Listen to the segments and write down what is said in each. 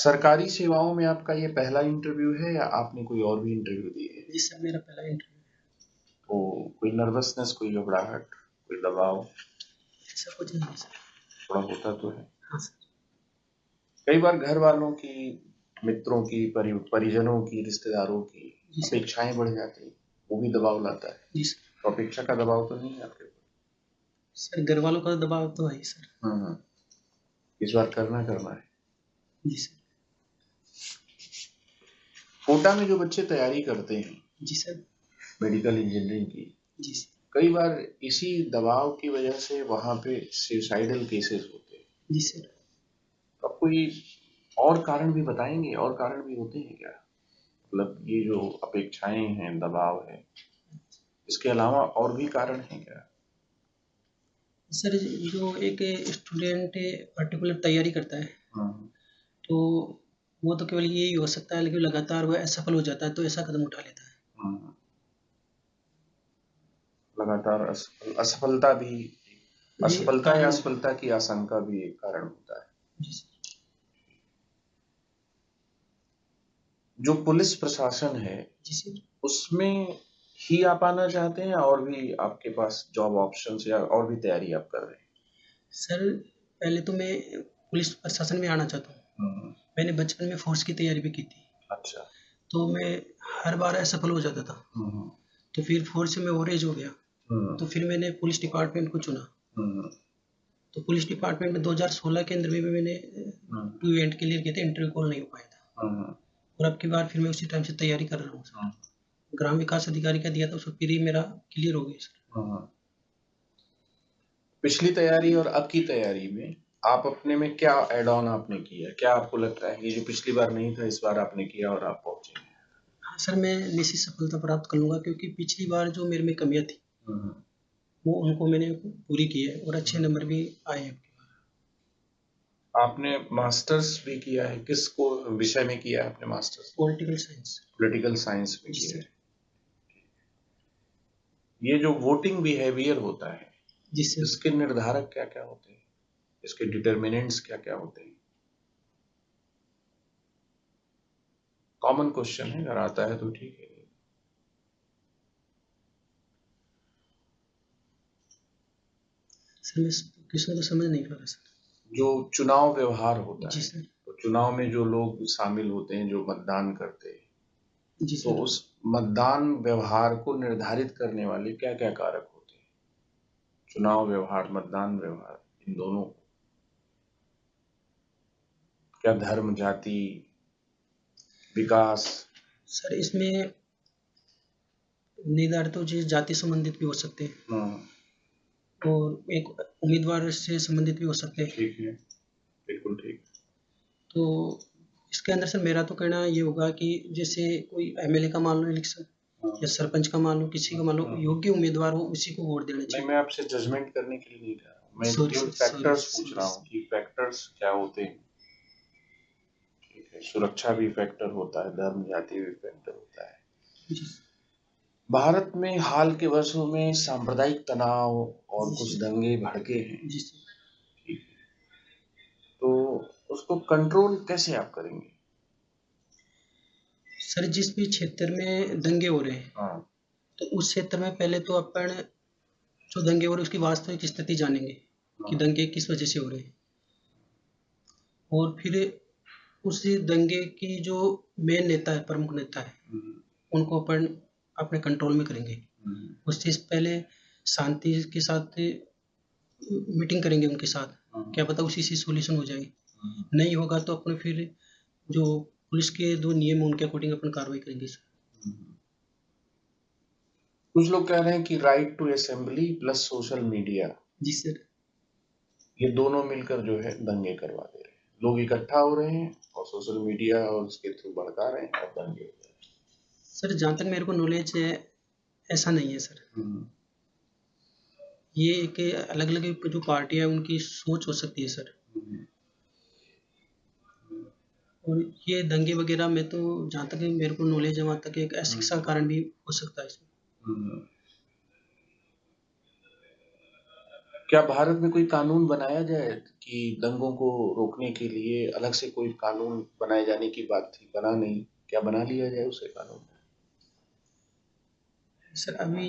सरकारी सेवाओं में आपका ये पहला इंटरव्यू है या आपने कोई और भी इंटरव्यू दिए हैं? जी सर, मेरा पहला इंटरव्यू है। तो कोई नर्वसनेस, कोई घबराहट, कोई दबाव ऐसा कुछ नहीं है सर। थोड़ा होता तो है? हाँ सर। कई बार घर वालों की, मित्रों की, परिजनों की, रिश्तेदारों की जी सर। अपेक्षाएं बढ़ जाती हैं, वो भी दबाव लाता है। जी सर। तो अपेक्षा का दबाव तो नहीं है आपके ऊपर? सर घर वालों का दबाव तो है ही सर। हम्म। इस बार करना करना है। जी सर। कोटा में जो बच्चे तैयारी करते हैं जी सर। मेडिकल इंजीनियरिंग की, जी सर। कई बार इसी दबाव की वजह से वहां पे सुसाइडल केसेस होते हैं। जी सर। तो आप कोई और कारण भी बताएंगे? और कारण भी होते हैं क्या? मतलब ये जो अपेक्षाएं हैं, दबाव है, इसके अलावा और भी कारण हैं क्या? सर जो एक स्टूडेंट पर्टिकुलर तैयारी करता है हम्म। तो वो तो केवल यही हो सकता है, लेकिन लगातार वह असफल हो जाता है तो ऐसा कदम उठा लेता है। हम्म। लगातार असफलता भी, ये असफलता या कारण है। असफलता की आशंका भी एक कारण होता है। जी सर। जो पुलिस प्रशासन है जी सर। उसमें ही आप आना चाहते हैं, और भी आपके पास जॉब ऑप्शंस या और भी तैयारी आप कर रहे सर पहले तो मैं पुलिस प्रशासन में आना चाहता हूँ। हैं? मैंने बचपन में फोर्स की तैयारी भी की थी, अच्छा। तो मैं हर बार असफल हो जाता था। हम्म। तो फिर फोर्स में ओवरेज हो गया, हम्म। तो फिर मैंने पुलिस डिपार्टमेंट को चुना। हम्म। तो पुलिस डिपार्टमेंट में 2016 के अंदर में भी मैंने हम्म। 2 इवेंट क्लियर किए थे, इंटरव्यू कॉल नहीं हो पाया था। हम्म। और अब की बार फिर मैं उसी टाइम से तैयारी कर रहा हूँ हम्म। सर। ग्राम विकास अधिकारी का दिया था, उसको फिर ही मेरा क्लियर हो गया सर। हम्म। पिछली तैयारी और अब की तैयारी में आप अपने में क्या एड ऑन आपने किया? क्या आपको लगता है कि जो पिछली बार नहीं था इस बार आपने किया और आप पहुंचे? हाँ सर, मैं निश्चित सफलता प्राप्त कर लूँगा, क्योंकि पिछली बार जो मेरे में कमियाँ थी हम्म। वो उनको मैंने पूरी की है और अच्छे नंबर भी आए हैं। आपने मास्टर्स भी किया है, किस को विषय में किया है आपने masters? Political science. Political science में जी किया सर। है। ये जो वोटिंग बिहेवियर होता है, जी सर। इसके निर्धारक क्या क्या होते हैं? इसके डिटर्मिनेंट्स क्या क्या होते हैं? कॉमन क्वेश्चन है, अगर आता है तो ठीक है। सर मैं क्वेश्चन को समझ नहीं पा रहा सर। जो चुनाव व्यवहार होता जी है, सर। तो चुनाव में जो लोग शामिल होते हैं, जो मतदान करते हैं, जी तो सर। उस मतदान व्यवहार को निर्धारित करने वाले क्या क्या कारक होते हैं? चुनाव व्यवहार, मतदान व्यवहार, इन दोनों को क्या धर्म, जाति, विकास? सर इसमें निर्धारित तो चीज़ जाति संबंधित भी हो सकते हैं हम्म। और एक उम्मीदवार से संबंधित भी हो सकते हैं। ठीक है, बिल्कुल ठीक। तो इसके अंदर सर मेरा तो कहना ये होगा कि जैसे कोई एमएलए का मान लो इलेक्शन, हाँ। या सरपंच का मान लो, किसी का मान लो, हाँ। योग्य उम्मीदवार हो उसी को वोट देना नहीं, चाहिए। मैं आपसे जजमेंट करने के लिए नहीं कह रहा हूँ, मैं सॉरी केवल सर, सॉरी फैक्टर्स पूछ सॉरी रहा हूँ कि फैक्टर्स क्या होते हैं। ठीक है, सुरक्षा भी फैक्टर होता है, धर्म जाति भी फैक्टर होता है। जी। भारत में हाल के वर्षों में सांप्रदायिक तनाव और जी कुछ सर। दंगे भड़के हैं। जी सर। ठीक है, तो उसको कंट्रोल कैसे आप करेंगे? सर जिस भी क्षेत्र में दंगे हो रहे हैं हाँ। तो उस क्षेत्र में पहले तो अपन जो दंगे हो रहे हैं उसकी वास्तविक स्थिति जानेंगे कि हाँ। दंगे किस वजह से हो रहे हैं, और फिर उसी दंगे की जो मेन नेता है, प्रमुख नेता है, हम्म। उनको अपन अपने कंट्रोल में करेंगे। हम्म। उससे पहले शांति के साथ मीटिंग करेंगे उनके साथ, हम्म। क्या पता उसी से सॉल्यूशन हो जाए। हम्म। नहीं होगा तो अपन फिर जो पुलिस के जो नियम है उनके अकॉर्डिंग अपन कार्रवाई करेंगे सर। हम्म। कुछ लोग कह रहे हैं कि right to assembly plus social media, जी सर। ये दोनों मिलकर जो है दंगे करवा दे रहे हैं। लोग इकट्ठा हो रहे हैं और सोशल मीडिया और उसके थ्रू भड़का रहे हैं और दंगे हो रहे सर जहाँ तक मेरे को नॉलेज है ऐसा नहीं है सर। हैं। हम्म। ये एक अलग अलग जो पार्टियां है उनकी सोच हो सकती है सर। हम्म। और ये दंगे वगैरह में तो जहाँ तक मेरे को नॉलेज है वहाँ तक एक अशिक्षा कारण भी हो सकता है इसमें। हम्म। क्या भारत में कोई कानून बनाया जाए कि दंगों को रोकने के लिए अलग से कोई कानून बनाए जाने की बात थी, बना नहीं, क्या बना लिया जाए उसे कानून? सर अभी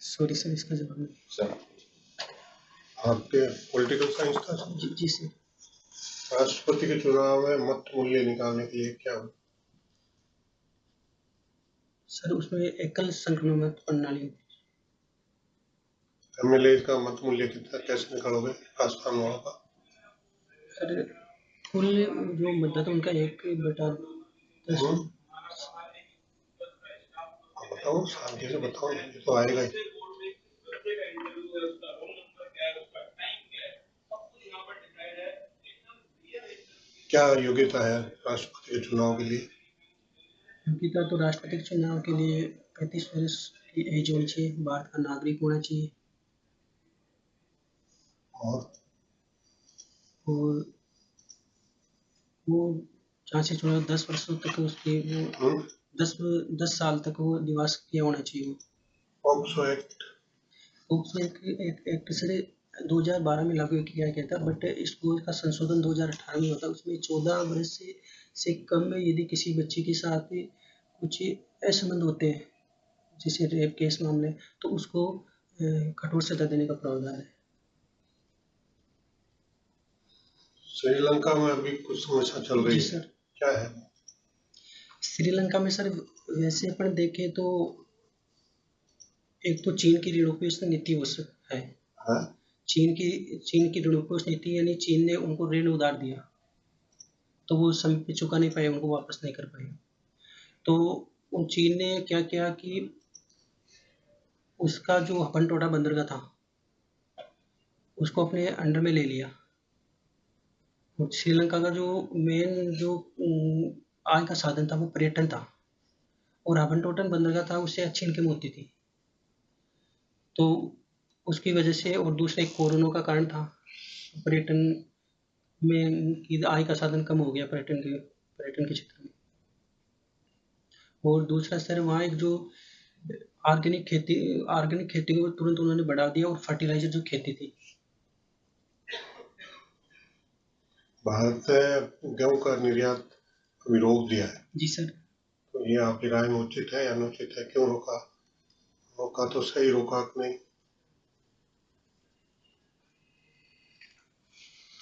सॉरी सर, इसका जवाब नहीं। सर आपके पॉलिटिकल साइंस था सर? जी सर। राष्ट्रपति के चुनाव में मत मूल्य निकालने के लिए क्या हो? सर उसमें एकल संक्रमण प्रणाली। एमएलए का मत मूल्य कितना, कैसे निकालोगे राजस्थान वालों का? सर कुल जो मतदाता उनका 1/10। बताओ, शांति से बताओ, ये तो आएगा ही। क्या योग्यता है राष्ट्रपति के चुनाव के लिए? योग्यता तो राष्ट्रपति के चुनाव के लिए 35 वर्ष की एज होनी चाहिए, भारत का नागरिक होना चाहिए, और वो जहाँ से चुना 10 वर्षों तक उसके वो 10 साल तक वो निवास किया होना चाहिए। POCSO act POCSO act sir 2012 में लागू किया गया था, बट इसको का संशोधन 2018 में होता। उसमें 14 वर्ष से कम में यदि किसी बच्चे के साथ कुछ असंबंध होते हैं, जैसे रेप केस मामले, तो उसको कठोर सजा देने का प्रावधान है। श्रीलंका में अभी कुछ समस्या चल रही जी है, सर। क्या है? श्रीलंका में सर वैसे अपन देखें तो एक तो चीन की ऋणोपयोगी नीति है। हाँ? चीन की ऋणोपयोगी नीति, यानी चीन ने उनको ऋण उधार दिया तो वो समय पे चुका नहीं पाए, उनको वापस नहीं कर पाए। तो उन चीन ने क्या किया कि उसका जो हपनटोटा बंदरगाह था उसको अपने अंडर में ले लिया। और श्रीलंका का जो मेन जो आय का साधन था वो पर्यटन था, और हपनटोटन बंदरगाह था उससे अच्छी इनकम होती थी। तो उसकी वजह से, और दूसरा एक कोरोना का कारण था, पर्यटन में की आय का साधन कम हो गया पर्यटन के क्षेत्र में। और दूसरा सर वहाँ एक जो ऑर्गेनिक खेती को तुरंत उन्होंने बढ़ा दिया, और फर्टिलाइजर जो खेती थी। भारत ने गेहूं का निर्यात अभी रोक दिया है, जी सर। तो ये आपकी राय में उचित है या अनुचित है? क्यों रोका? रोका तो सही रोका कि नहीं?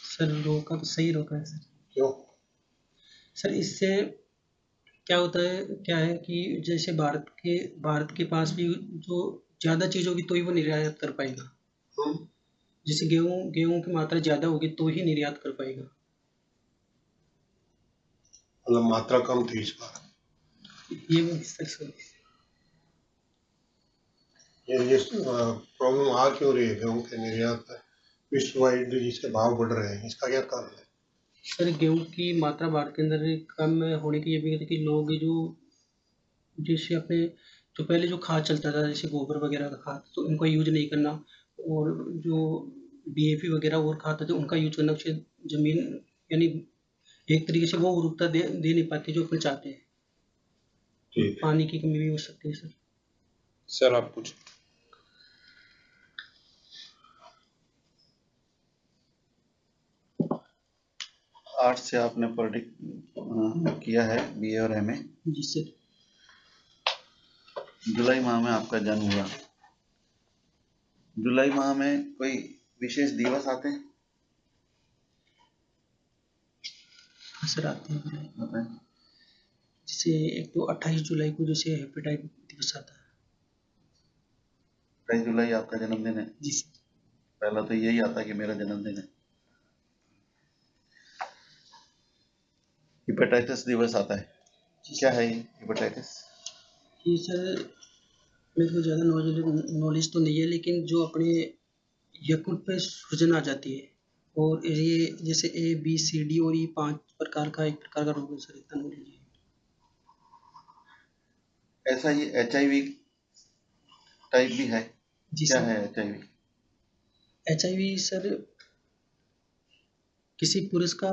सर रोका तो सही रोका है सर। क्यों? सर इससे क्या है कि जैसे भारत के पास भी जो ज़्यादा चीज़ होगी तो ही वो निर्यात कर पाएगा। हम्म? जैसे गेहूं की मात्रा ज़्यादा होगी तो ही निर्यात कर पाएगा। मतलब मात्रा कम थी इस बार। ये भी सर ये प्रॉब्लम आ क्यों रही है गेहूं के निर्यात में? विश्व वाइड जिसके भाव बढ़ रहे हैं, इसका क्या कारण है? सर गेहूं की मात्रा भारत के अंदर कम होने की ये भी है कि लोग जो जैसे अपने जो पहले जो खाद चलता था, जैसे गोबर वगैरह का खाद, तो उनका यूज नहीं करना, और जो डीएपी वगैरह और खाद थे उनका यूज करना, उससे जमीन यानी एक तरीके से वो उर्वरकता दे नहीं पाती जो अपन चाहते हैं। ठीक है। पानी की कमी भी हो सकती है सर। सर आप पूछ। आर्ट्स से आपने पॉलिटिक्स किया है, बीए और एमए। जी सर। जुलाई माह में आपका जन्म हुआ। जुलाई माह में कोई विशेष दिवस आते हैं? हाँ सर आते हैं। बताएं। जैसे एक तो 28 जुलाई को जैसे हेपेटाइट दिवस आता है। 28 जुलाई आपका जन्मदिन है? जी सर। पहला तो यही आता कि मेरा जन्मदिन है। हेपेटाइटिस दिवस आता है। क्या है ये हेपेटाइटिस? ये सर मेरे को ज़्यादा नॉलेज तो नहीं है, लेकिन जो अपने यकृत पे सूजन आ जाती है, और ये जैसे ए बी सी डी और ये 5 प्रकार का एक प्रकार का रोग है सर, इतना नॉलेज है। ऐसा ये एचआईवी टाइप भी है? जी क्या सर। है एचआईवी? एचआईवी सर किसी पुरुष का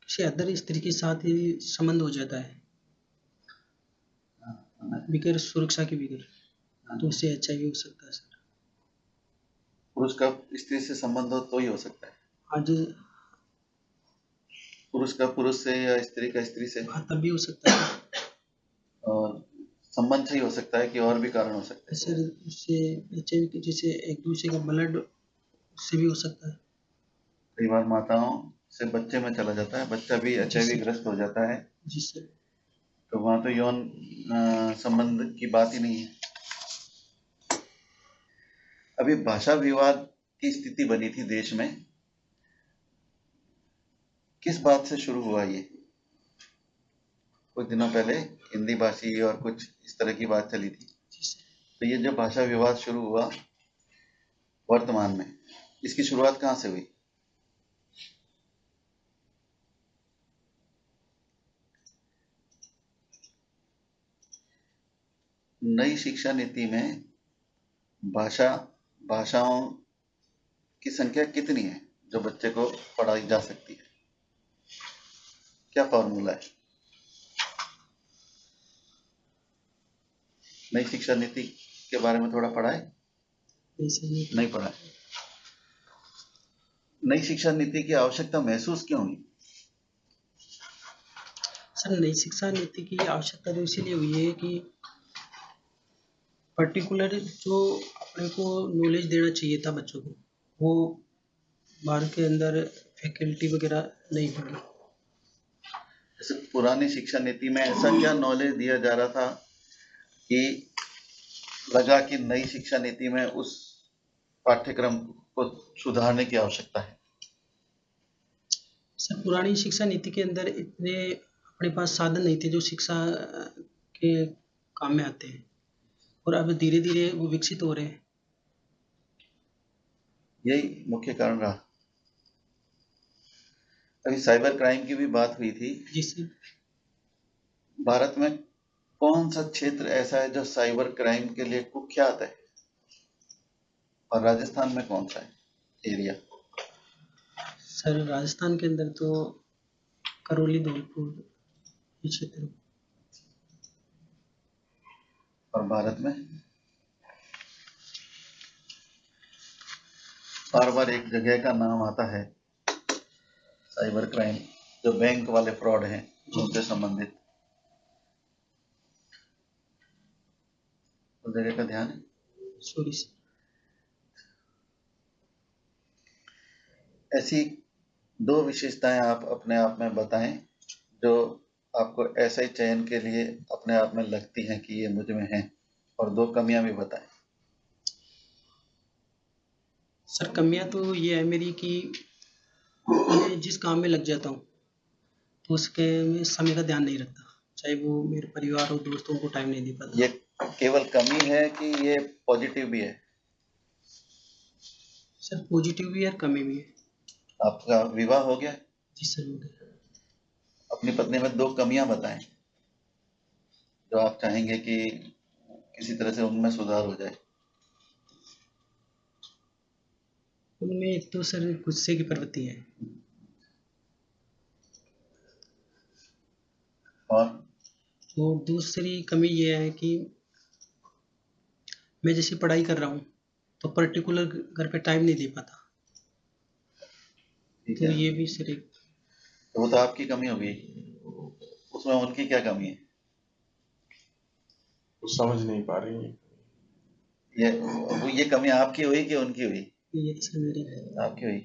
किसी अदर स्त्री के साथ ही संबंध हो जाता है, बगैर सुरक्षा के बगैर। तो उससे HIV हो सकता है सर। पुरुष का स्त्री से संबंध हो तो ही हो सकता है। हाँ जी। पुरुष का पुरुष से या स्त्री का स्त्री से, हाँ तब भी हो सकता है और संबंध से ही हो सकता है कि और भी कारण हो सकते हैं। सर। उससे HIV की जैसे एक दूसरे का ब्लड से भी हो सकता है। कई बार माताओं से बच्चे में चला जाता है, बच्चा भी HIV ग्रस्त हो जाता है, जी सर। तो वहां तो यौन संबंध की बात ही नहीं है। अभी भाषा विवाद की स्थिति बनी थी देश में, किस बात से शुरू हुआ ये? कुछ दिनों पहले हिंदी भाषी और कुछ इस तरह की बात चली थी। जी सर। तो ये जो भाषा विवाद शुरू हुआ वर्तमान में, इसकी शुरुआत कहाँ से हुई? नई शिक्षा नीति में भाषाओं की संख्या कितनी है जो बच्चे को पढ़ाई जा सकती है? क्या फॉर्मूला है? नई शिक्षा नीति के बारे में थोड़ा पढ़ा है? नहीं पढ़ा है। नई शिक्षा नीति की आवश्यकता महसूस क्यों हुई? सर नई शिक्षा नीति की आवश्यकता तो इसीलिए हुई है कि पर्टिकुलर जो अपने को नॉलेज देना चाहिए था बच्चों को, वो भारत के अंदर फैकल्टी वगैरह नहीं पढ़ी। जैसे पुरानी शिक्षा नीति में ऐसा क्या नॉलेज दिया जा रहा था कि लगा कि नई शिक्षा नीति में उस पाठ्यक्रम को सुधारने की आवश्यकता है? सर पुरानी शिक्षा नीति के अंदर इतने अपने पास साधन नहीं थे जो शिक्षा के काम में आते हैं, और अब धीरे धीरे वो विकसित हो रहे हैं। यही मुख्य कारण रहा। अभी साइबर क्राइम की भी बात हुई थी। जी सर। भारत में कौन सा क्षेत्र ऐसा है जो साइबर क्राइम के लिए कुख्यात है, और राजस्थान में कौन सा है एरिया? सर राजस्थान के अंदर तो करौली, धौलपुर ये क्षेत्र। और भारत में बार बार एक जगह का नाम आता है साइबर क्राइम, जो बैंक वाले फ्रॉड हैं उनसे संबंधित, उस जगह का ध्यान है? Sorry sir. ऐसी दो विशेषताएं आप अपने आप में बताएं जो आपको ऐसे चयन के लिए अपने आप में लगती हैं कि ये मुझ में है, और दो कमियां भी बताएं। सर कमियां तो ये है मेरी कि मैं जिस काम में लग जाता हूँ तो उसके में समय का ध्यान नहीं रखता, चाहे वो मेरे परिवार और दोस्तों को टाइम नहीं दे पाता। ये केवल कमी है कि ये पॉजिटिव भी है? सर पॉजिटिव भी है, कमी भी है। आपका विवाह हो गया? जी सर हो गया। अपनी पत्नी में दो कमियां बताएं जो आप चाहेंगे कि किसी तरह से उनमें सुधार हो जाए। उनमें एक तो सर गुस्से की प्रवृत्ति है, और दूसरी कमी ये है कि मैं जैसे पढ़ाई कर रहा हूँ तो पर्टिकुलर घर पे टाइम नहीं दे पाता। ठीक तो है, ये भी सर एक। तो वो तो आपकी कमी हो गई, उसमें उनकी क्या कमी है? वो समझ नहीं पा रही है। ये कमी आपकी हुई कि उनकी हुई? ये तो सर मेरी। आपकी हुई।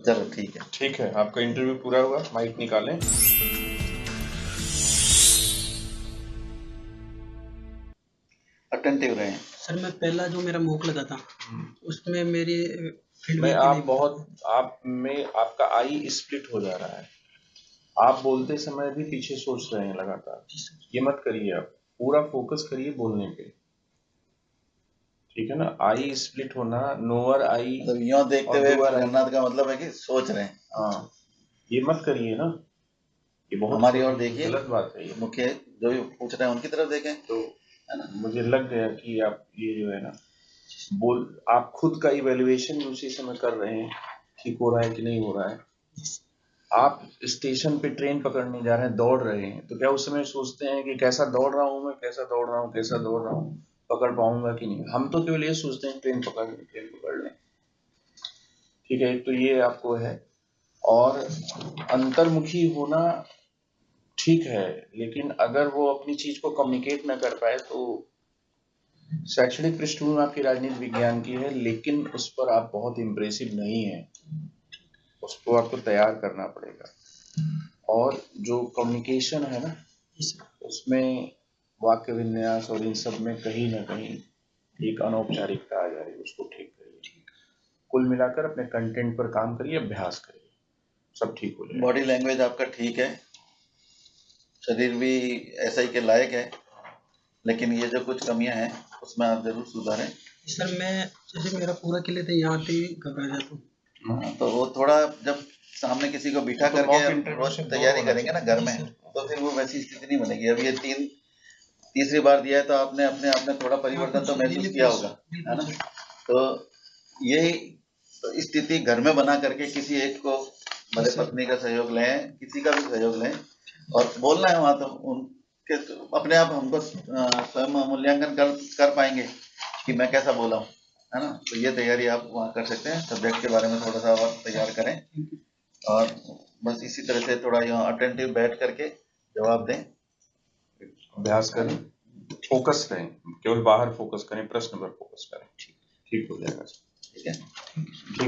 चलो ठीक है। ठीक है, आपका इंटरव्यू पूरा हुआ, माइक निकालें। अटेंटिव रहे। सर मैं पहला जो मेरा मॉक लगा था उसमें मेरे फील्ड मैं में आप में आपका आई स्प्लिट हो जा रहा है। आप बोलते समय भी पीछे सोच रहे हैं लगातार। ये मत करिए, आप पूरा फोकस करिए बोलने पे, ठीक है ना? आई स्प्लिट होना, नोअर आई मतलब यूं देखते हुए जगन्नाथ का मतलब है कि सोच रहे हैं। हाँ, ये मत करिए ना, ये बहुत हमारी ओर देखिए, गलत बात है ये। मुख्य जो भी पूछ रहे हैं उनकी तरफ देखें। तो है ना, मुझे लग गया कि आप ये जो है ना आप खुद का इवैल्यूएशन उसी समय कर रहे हैं, ठीक हो रहा है कि नहीं हो रहा है। आप स्टेशन पे ट्रेन पकड़ने जा रहे हैं, दौड़ रहे हैं, तो क्या उस समय सोचते हैं कि कैसा दौड़ रहा हूँ मैं, कैसा दौड़ रहा हूँ, कैसा दौड़ रहा हूँ? पकड़ पाऊंगा कि नहीं। हम तो केवल ये सोचते हैं ट्रेन पकड़ लें। ठीक है, एक तो ये आपको है। और अंतर्मुखी होना ठीक है, लेकिन अगर वो अपनी चीज को कम्युनिकेट ना कर पाए तो शैक्षणिक पृष्ठभूमि आपकी राजनीति विज्ञान की है, लेकिन उस पर आप बहुत इम्प्रेसिव नहीं है, उसको आपको तैयार करना पड़ेगा। और जो कम्युनिकेशन है ना, उसमें वाक्य विन्यास और इन सब में कहीं ना कहीं एक अनौपचारिकता आ जा रही है, उसको ठीक करिए। कुल मिलाकर अपने कंटेंट पर काम करिए, अभ्यास करिए, सब ठीक हो जाएगा। बॉडी लैंग्वेज आपका ठीक है, शरीर भी एसआई के लायक है, लेकिन ये जो कुछ कमियां हैं उसमें आप जरूर सुधारें। सर मैं जैसे मेरा पूरा क्लियर था, यहाँ आते ही घबरा जाता हूँ। हाँ, तो वो थोड़ा जब सामने किसी को बिठा तो करके mock हम interview रोज से दूर तैयारी होना करेंगे ना चाहिए। घर में, तो फिर वो वैसी स्थिति नहीं बनेगी। अब ये तीसरी बार दिया है तो आपने अपने आप में थोड़ा परिवर्तन तो महसूस किया होगा, है ना। तो यही तो स्थिति घर में बना करके किसी एक को, भले पत्नी का सहयोग लें, किसी का भी सहयोग लें, और बोलना है वहां, तो उनके अपने आप हमको स्वयं मूल्यांकन कर पाएंगे कि मैं कैसा बोला हूँ, है ना। तो ये तैयारी आप वहाँ कर सकते हैं। सब्जेक्ट के बारे में थोड़ा सा और तैयार करें, और बस इसी तरह से थोड़ा यहाँ अटेंटिव बैठ करके जवाब दें। अभ्यास करें, फोकस रहें, केवल बाहर फोकस करें, प्रश्न पर फोकस करें, ठीक हो जाएगा। ठीक है।